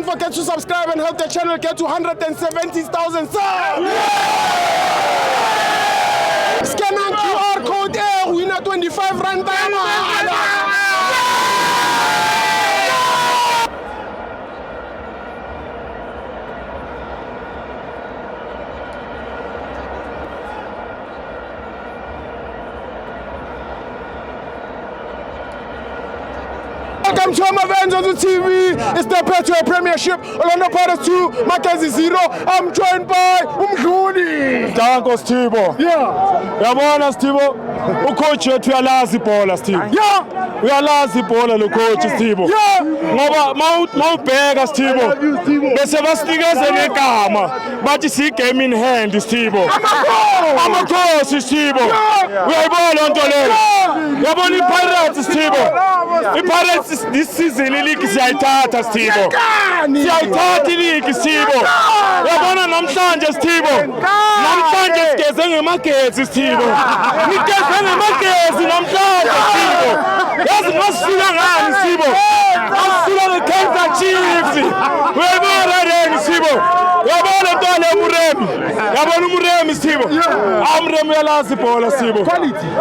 don't forget to subscribe and help the channel get to 170,000 subs. Scan on QR code there, winner 25 rand. Welcome to my events on the TV. It's the Petro Premiership. Orlando Pirates 2, Mackenzie 0. I'm joined by Umdluli. Danko Stibo. Yeah. Yabona Stibo. Ucoach wethu uyalazi ibhola Stibo. Yeah. Uyalazi ibhola lo coach Stibo. Yeah. Ngoba mawubheka Stibo. Bese basinikeze negama. Bathi si game in hand Stibo. Amakhosi Stibo. Uyayibona into leyo. Yabona iPirates Stibo. iPirates this season league siyayithatha Stibo. Siyayithatha league Stibo. Yabona namhlanje Stibo. Namhlanje sigeze ngemagezi Stibo. Nigeze ngemagezi namhlanje Stibo. Yazi masifika ngani Stibo. Asifika ngeKaizer Chiefs. Uyabona yena Stibo. Yabona ntwana eMuremi. Yabona uMuremi Stibo. Amuremi uyalazi ibhola Stibo.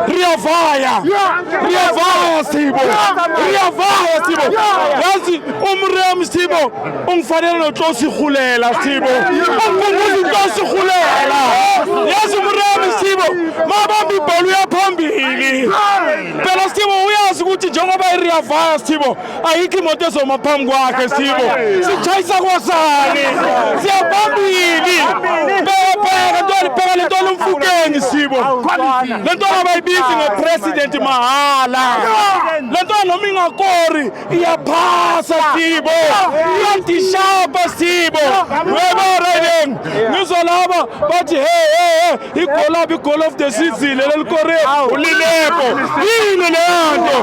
Riyavaya. Riyavaya Stibo. Riyavaya Stibo. Yazi uMuremi Stibo ungifanele noXosi Khulela Stibo. Ungifunguza uXosi Khulela. Yazi uMuremi Stibo mabamba ibhola uyaphambili. Phela Stibo uyazi ukuthi njengoba iRiyavaya Stibo ayikho imoto ezoma phambi kwakhe Stibo. Sitshayisa kwasani. Siyabambili. Phela lento umfukeni Stibo. Lento abayibizi ngepresident mahala. Lento noma ingakori iyaphasa Stibo. Iyadishapa Stibo. Webareng. Ngizolaba bathi hey igol of the season lelikore ulilepo. Yini lento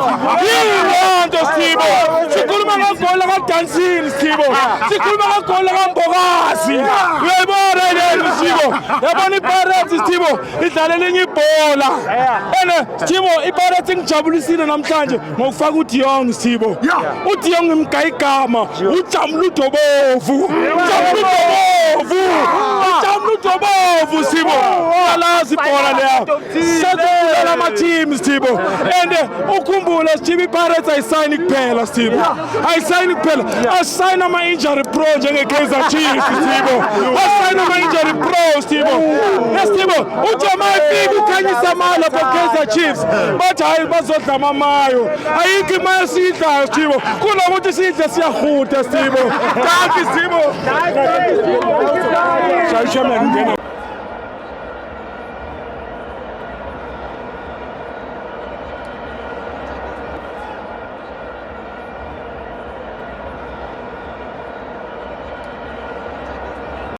Stibo. Sikhuluma ngegol kaDansini Stibo. Sikhuluma ngegol kaMbokasi. Webareng Stibo. Yabona iPirates Stibo idlala lenye ibhola. Stibo iPirates ngijabulisile namhlanje ngokufaka uDiong Stibo. uDiong imgayigama uJamludo bovu. uJamludo bovu Stibo. Yalazi ibhola leyo. Sekulela ama teams Stibo. And ukhumbula Stibo iPirates ayisayini kuphela Stibo. Ayisayini kuphela. Asayina ama injury pro njengeKaizer Chiefs Stibo. Asayina ama injury pro Stibo. Stibo uJamal Big ukhanyisa amala for Chiefs bathi hayi bazodla amamayo ayikho imali sidla Stibo kunokuthi sidle siyahuda Stibo. Thank you Stibo.